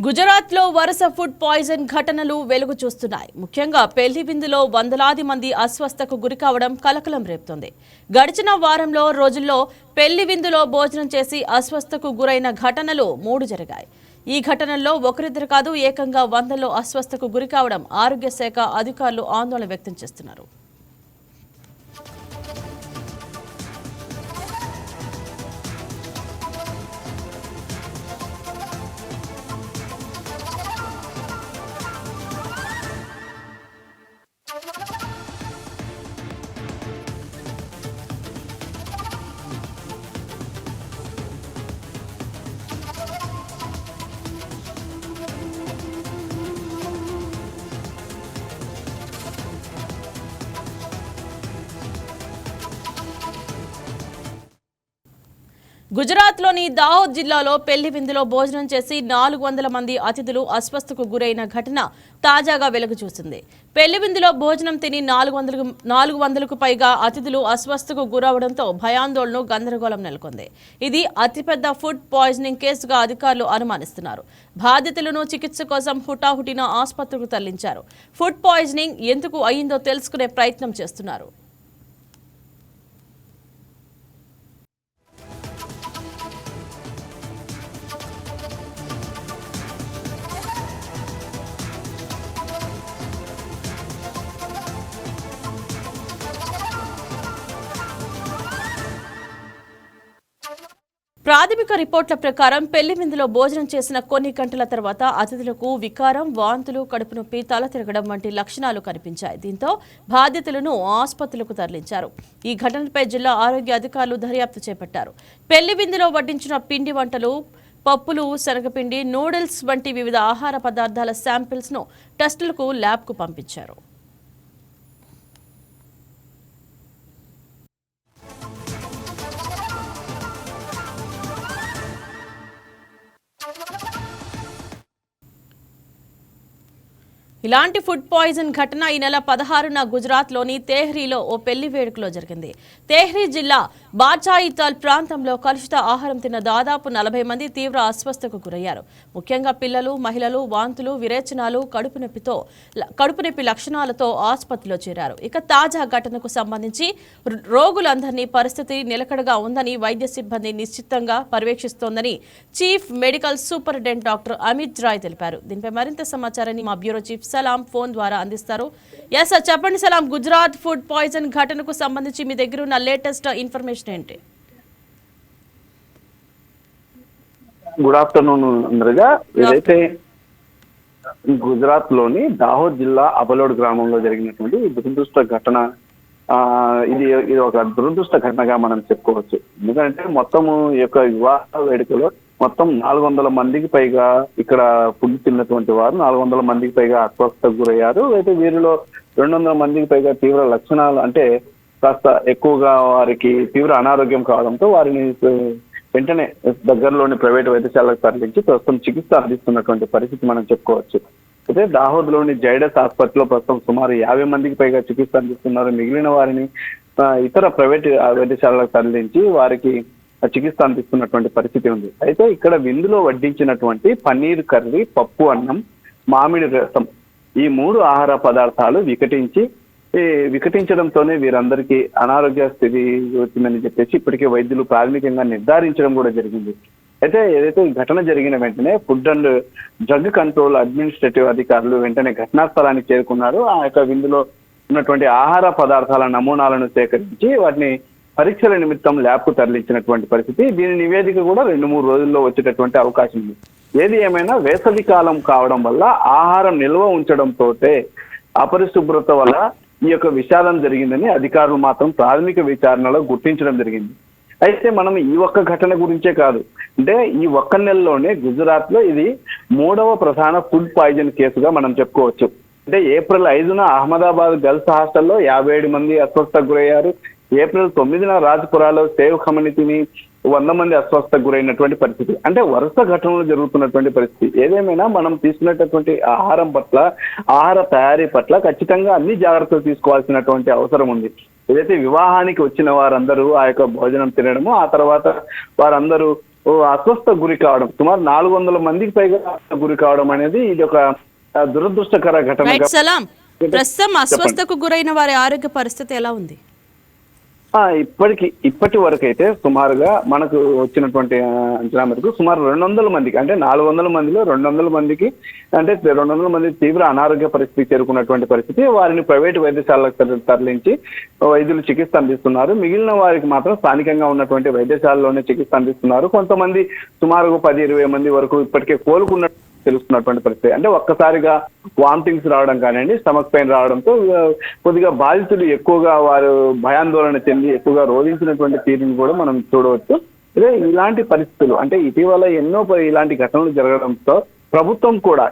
గుజరాత్లో వరుస food poison ఘటనలు వెలుగు చూస్తున్నాయి. ముఖ్యంగా పెళ్లి విందులో వందలాది మంది అస్వస్థకు గురికావడం కలకలం రేపుతోంది. గడిచిన వారంలో రోజుల్లో పెళ్లి విందులో భోజనం చేసి అస్వస్థకు గురైన ఘటనలు 3 జరిగాయి. ఈ ఘటనల్లో ఒకరిద్దరు కాదు, ఏకంగా వందల్లో అస్వస్థకు గురికావడం ఆరోగ్య శాఖ అధికారులు ఆందోళన వ్యక్తం చేస్తున్నారు. గుజరాత్లోని దాహోద్ జిల్లాలో పెళ్లి విందులో భోజనం చేసి 400 మంది అతిథులు అస్వస్థకు గురైన ఘటన తాజాగా వెలుగు చూసింది. పెళ్లి విందులో భోజనం తిని 400కు పైగా అతిథులు అస్వస్థకు గురవడంతో భయాందోళన, గందరగోళం నెలకొంది. ఇది అతిపెద్ద ఫుడ్ పాయిజనింగ్ కేసుగా అధికారులు అనుమానిస్తున్నారు. బాధితులను చికిత్స కోసం హుటాహుటిన ఆసుపత్రికి తరలించారు. ఫుడ్ పాయిజనింగ్ ఎందుకు అయిందో తెలుసుకునే ప్రయత్నం చేస్తున్నారు. ప్రాథమిక రిపోర్ట్ల ప్రకారం పెళ్లి విందులో భోజనం చేసిన కొన్ని గంటల తర్వాత అతిథులకు వికారం, వాంతులు, కడుపు నొప్పి, తల తిరగడం వంటి లక్షణాలు కనిపించాయి. దీంతో బాధితులను ఆసుపత్రులకు తరలించారు. ఈ ఘటనపై జిల్లా ఆరోగ్య అధికారులు దర్యాప్తు చేపట్టారు. పెళ్లి విందులో వడ్డించిన పిండి వంటలు, పప్పులు, శనగపిండి, నూడిల్స్ వంటి వివిధ ఆహార పదార్థాల శాంపిల్స్ ను టెస్టులకు ల్యాబ్కు పంపించారు. ఇలాంటి ఫుడ్ పాయిజన్ ఘటన ఈ నెల 16న గుజరాత్లోని తెహ్రీలో ఓ పెళ్లి వేడుకలో జరిగింది. తెహ్రీ జిల్లా బాచాయితాల్ ప్రాంతంలో కలుషిత ఆహారం తిన్న దాదాపు 40 మంది తీవ్ర అస్వస్థకు గురయ్యారు. ముఖ్యంగా పిల్లలు, మహిళలు వాంతులు, విరేచనాలు, కడుపు నొప్పి లక్షణాలతో ఆసుపత్రిలో చేరారు. ఇక తాజా ఘటనకు సంబంధించి రోగులందరినీ పరిస్థితి నిలకడగా ఉందని వైద్య సిబ్బంది నిశ్చితంగా పర్యవేక్షిస్తోందని chief medical superintendent doctor Amit Roy తెలిపారు. దీనిపై మరింత సమాచారాన్ని మా బ్యూరో చీఫ్ సలాం ఫోన్ ద్వారా అందిస్తారు. సార్, చెప్పండి సలాం, గుజరాత్ ఫుడ్ పాయిజన్ ఘటనకు సంబంధించి మీ దగ్గర ఉన్న లేటెస్ట్ ఇన్ఫర్మేషన్ ఏంటి? గుడ్ ఆఫ్టర్నూన్ అందరిగా. ఏదైతే గుజరాత్ లోని దాహోద్ జిల్లా అబలోడ్ గ్రామంలో జరిగినటువంటి దురదృష్ట ఘటన, ఇది ఒక దురదృష్ట ఘటనగా మనం చెప్పుకోవచ్చు. ఎందుకంటే మొత్తము ఈ యొక్క వివాహ వేడుకలో మొత్తం 400 మందికి పైగా ఇక్కడ ఫుడ్ తిన్నటువంటి వారు 400 మందికి పైగా అస్వస్థతకు గురయ్యారు. అయితే వీరిలో 200 మందికి పైగా తీవ్ర లక్షణాలు, అంటే కాస్త ఎక్కువగా వారికి తీవ్ర అనారోగ్యం కావడంతో వారిని వెంటనే దగ్గరలోని ప్రైవేట్ వైద్యశాలకు తరలించి ప్రస్తుతం చికిత్స అందిస్తున్నటువంటి పరిస్థితి మనం చెప్పుకోవచ్చు. అయితే దాహోద్ లోని జైడస్ హాస్పిటల్లో ప్రస్తుతం సుమారు 50 మందికి పైగా చికిత్స అందిస్తున్నారు. మిగిలిన వారిని ఇతర ప్రైవేట్ వైద్యశాలకు తరలించి వారికి చికిత్స అందిస్తున్నటువంటి పరిస్థితి ఉంది. అయితే ఇక్కడ విందులో వడ్డించినటువంటి పన్నీర్ కర్రీ, పప్పు అన్నం, మామిడి రసం, ఈ 3 ఆహార పదార్థాలు వికటించడంతోనే వీరందరికీ అనారోగ్య స్థితి వచ్చిందని చెప్పేసి ఇప్పటికే వైద్యులు ప్రాథమికంగా నిర్ధారించడం కూడా జరిగింది. అయితే ఏదైతే ఈ ఘటన జరిగిన వెంటనే food and drug control administrative అధికారులు వెంటనే ఘటనా స్థలానికి చేరుకున్నారు. ఆ యొక్క విందులో ఉన్నటువంటి ఆహార పదార్థాల నమూనాలను సేకరించి వాటిని పరీక్షల నిమిత్తం ల్యాబ్కు తరలించినటువంటి పరిస్థితి. దీని నివేదిక కూడా 2-3 రోజుల్లో వచ్చేటటువంటి అవకాశం ఉంది. ఏది ఏమైనా వేసవి కాలం కావడం వల్ల ఆహారం నిల్వ ఉంచడంతో అపరిశుభ్రత వల్ల ఈ యొక్క విషాదం జరిగిందని అధికారులు మాత్రం ప్రాథమిక విచారణలో గుర్తించడం జరిగింది. అయితే మనం ఈ ఒక్క ఘటన గురించే కాదు, అంటే ఈ ఒక్క నెలలోనే గుజరాత్ లో ఇది 3వ ప్రధాన ఫుడ్ పాయిజన్ కేసుగా మనం చెప్పుకోవచ్చు. అంటే ఏప్రిల్ 5న అహ్మదాబాద్ గర్ల్స్ హాస్టల్లో 57 మంది అస్వస్థకు గురయ్యారు. ఏప్రిల్ 9న రాజ్పురాలో సేవ్ కమ్యూనిటీని 100 మంది అస్వస్థకు గురైనటువంటి పరిస్థితి. అంటే వరుస ఘటనలు జరుగుతున్నటువంటి పరిస్థితి. ఏదేమైనా మనం తీసుకునేటటువంటి ఆహారం పట్ల, ఆహార తయారీ పట్ల ఖచ్చితంగా అన్ని జాగ్రత్తలు తీసుకోవాల్సినటువంటి అవసరం ఉంది. ఏదైతే వివాహానికి వచ్చిన వారందరూ ఆ యొక్క భోజనం తినడము, ఆ తర్వాత వారందరూ అస్వస్థ గురి కావడం, సుమారు 400 మందికి పైగా గురి కావడం అనేది ఇది ఒక దురదృష్టకర ఘటన. రైట్ సలాం, ప్రస్తుతం అస్వస్థకు గురైన వారి ఆరోగ్య పరిస్థితి ఎలా ఉంది? ఇప్పటి వరకు అయితే సుమారుగా మనకు వచ్చినటువంటి అంచనా మేరకు సుమారు 200 మందికి, అంటే 400 మందిలో 200 మందికి, అంటే 200 మంది తీవ్ర అనారోగ్య పరిస్థితి చేరుకున్నటువంటి పరిస్థితి. వారిని ప్రైవేటు వైద్యశాలకు తరలించి వైద్యులు చికిత్స అందిస్తున్నారు. మిగిలిన వారికి మాత్రం స్థానికంగా ఉన్నటువంటి వైద్యశాలలోనే చికిత్స అందిస్తున్నారు. కొంతమంది సుమారు 10-20 మంది వరకు ఇప్పటికే కోలుకున్నట్టు తెలుస్తున్నటువంటి పరిస్థితి. అంటే ఒక్కసారిగా వామిటింగ్స్ రావడం కానివ్వండి, స్టమక్ పెయిన్ రావడంతో కొద్దిగా బాధితులు ఎక్కువగా వారు భయాందోళన చెంది ఎక్కువగా రోధించినటువంటి తీరుని కూడా మనం చూడవచ్చు. ఇదే ఇలాంటి పరిస్థితులు, అంటే ఇటీవల ఎన్నో ఇలాంటి ఘటనలు జరగడంతో ప్రభుత్వం కూడా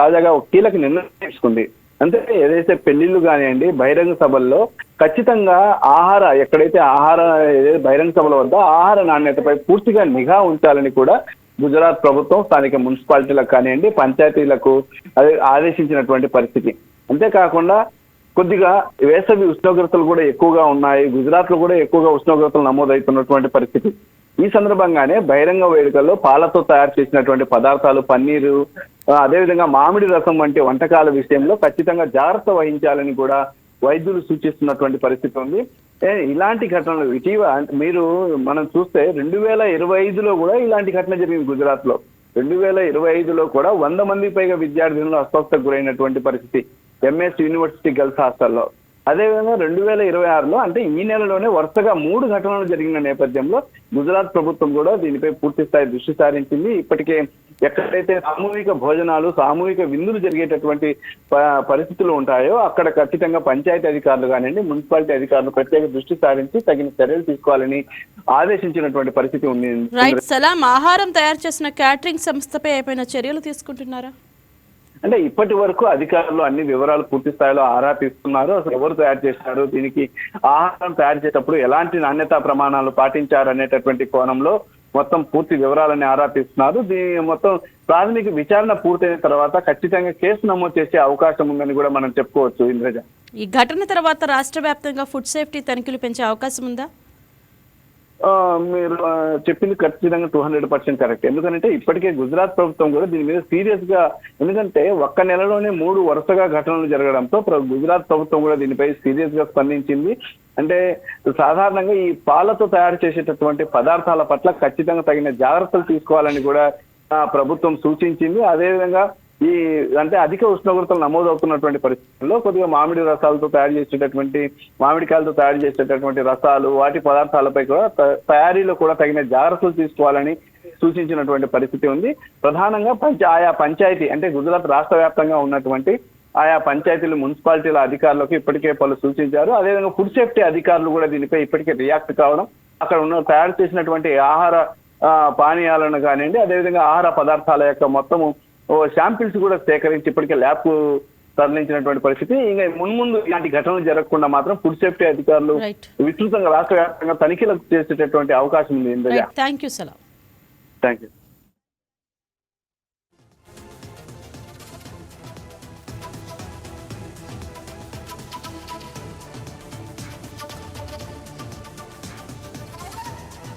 తాజాగా ఒక కీలక నిర్ణయం తీసుకుంది. అంటే ఏదైతే పెళ్లిళ్ళు కానివ్వండి, బహిరంగ సభల్లో ఖచ్చితంగా ఎక్కడైతే ఏదైతే బహిరంగ సభల వద్ద ఆహార నాణ్యతపై పూర్తిగా నిఘా ఉంచాలని కూడా గుజరాత్ ప్రభుత్వం స్థానిక మున్సిపాలిటీలకు కానివ్వండి, పంచాయతీలకు ఆదేశించినటువంటి పరిస్థితి. అంతేకాకుండా కొద్దిగా వేసవి ఉష్ణోగ్రతలు కూడా ఎక్కువగా ఉన్నాయి. గుజరాత్ లో కూడా ఎక్కువగా ఉష్ణోగ్రతలు నమోదవుతున్నటువంటి పరిస్థితి. ఈ సందర్భంగానే బహిరంగ వేడుకల్లో పాలతో తయారు చేసినటువంటి పదార్థాలు, పన్నీరు, అదేవిధంగా మామిడి రసం వంటి వంటకాల విషయంలో ఖచ్చితంగా జాగ్రత్త వహించాలని కూడా వైద్యులు సూచిస్తున్నటువంటి పరిస్థితి ఉంది. ఇలాంటి ఘటనలు మీరు మనం చూస్తే 2025లో కూడా ఇలాంటి ఘటన జరిగింది గుజరాత్ లో. 2025లో కూడా 100 మందికి పైగా విద్యార్థులు అస్వస్థకు గురైనటువంటి పరిస్థితి ఎంఎస్ యూనివర్సిటీ గర్ల్స్ హాస్టల్లో. అదేవిధంగా 2026లో, అంటే ఈ నెలలోనే వరుసగా 3 ఘటనలు జరిగిన నేపథ్యంలో గుజరాత్ ప్రభుత్వం కూడా దీనిపై పూర్తి స్థాయి దృష్టి సారించింది. ఇప్పటికే ఎక్కడైతే సామూహిక భోజనాలు, సామూహిక విందులు జరిగేటటువంటి పరిస్థితులు ఉంటాయో అక్కడ ఖచ్చితంగా పంచాయతీ అధికారులు కానివ్వండి, మున్సిపాలిటీ అధికారులు ప్రత్యేక దృష్టి సారించి తగిన చర్యలు తీసుకోవాలని ఆదేశించినటువంటి పరిస్థితి ఉంది. రైట్ సలాం, ఆహారం తయారు చేసిన క్యాటరింగ్ సంస్థపై ఏమైనా చర్యలు తీసుకుంటున్నారా? అంటే ఇప్పటి వరకు అధికారులు అన్ని వివరాలు పూర్తి స్థాయిలో ఆరా తీస్తున్నారు. అసలు ఎవరు తయారు చేశారు, దీనికి ఆహారం తయారు చేసేటప్పుడు ఎలాంటి నాణ్యతా ప్రమాణాలు పాటించారు అనేటటువంటి కోణంలో మొత్తం పూర్తి వివరాలని ఆరా తీస్తున్నారు. దీని మొత్తం ప్రాథమిక విచారణ పూర్తయిన తర్వాత ఖచ్చితంగా కేసు నమోదు చేసే అవకాశం ఉందని కూడా మనం చెప్పుకోవచ్చు. ఇంద్రజ, ఈ ఘటన తర్వాత రాష్ట్ర వ్యాప్తంగా ఫుడ్ సేఫ్టీ తనిఖీలు పెంచే అవకాశం ఉందా? మీరు చెప్పింది ఖచ్చితంగా 200% కరెక్ట్. ఎందుకంటే ఇప్పటికే గుజరాత్ ప్రభుత్వం కూడా దీని మీద సీరియస్ గా, ఎందుకంటే ఒక్క నెలలోనే 3 వరుసగా ఘటనలు జరగడంతో గుజరాత్ ప్రభుత్వం కూడా దీనిపై సీరియస్ గా స్పందించింది. అంటే సాధారణంగా ఈ పాలతో తయారు చేసేటటువంటి పదార్థాల పట్ల ఖచ్చితంగా తగిన జాగ్రత్తలు తీసుకోవాలని కూడా ప్రభుత్వం సూచించింది. అదేవిధంగా అంటే అధిక ఉష్ణోగ్రతలు నమోదవుతున్నటువంటి పరిస్థితుల్లో కొద్దిగా మామిడికాయలతో తయారు చేసేటటువంటి రసాలు, వాటి పదార్థాలపై కూడా తయారీలో కూడా తగిన జాగ్రత్తలు తీసుకోవాలని సూచించినటువంటి పరిస్థితి ఉంది. ప్రధానంగా ఆయా పంచాయతీ, అంటే గుజరాత్ రాష్ట్ర వ్యాప్తంగా ఉన్నటువంటి ఆయా పంచాయతీలు, మున్సిపాలిటీల అధికారులకు ఇప్పటికే పలు సూచించారు. అదేవిధంగా ఫుడ్ సేఫ్టీ అధికారులు కూడా దీనిపై ఇప్పటికే రియాక్ట్ కావడం, అక్కడ తయారు చేసినటువంటి ఆహార పానీయాలను కానివ్వండి, అదేవిధంగా ఆహార పదార్థాల యొక్క మొత్తము శాంపిల్స్ కూడా సేకరించి ఇప్పటికే ల్యాబ్ కు తరలించినటువంటి పరిస్థితి. ఇంకా మున్ముందు ఇలాంటి ఘటనలు జరగకుండా మాత్రం ఫుడ్ సేఫ్టీ అధికారులు విస్తృతంగా రాష్ట్ర వ్యాప్తంగా తనిఖీలు చేసేటటువంటి అవకాశం ఉంది. Thank you.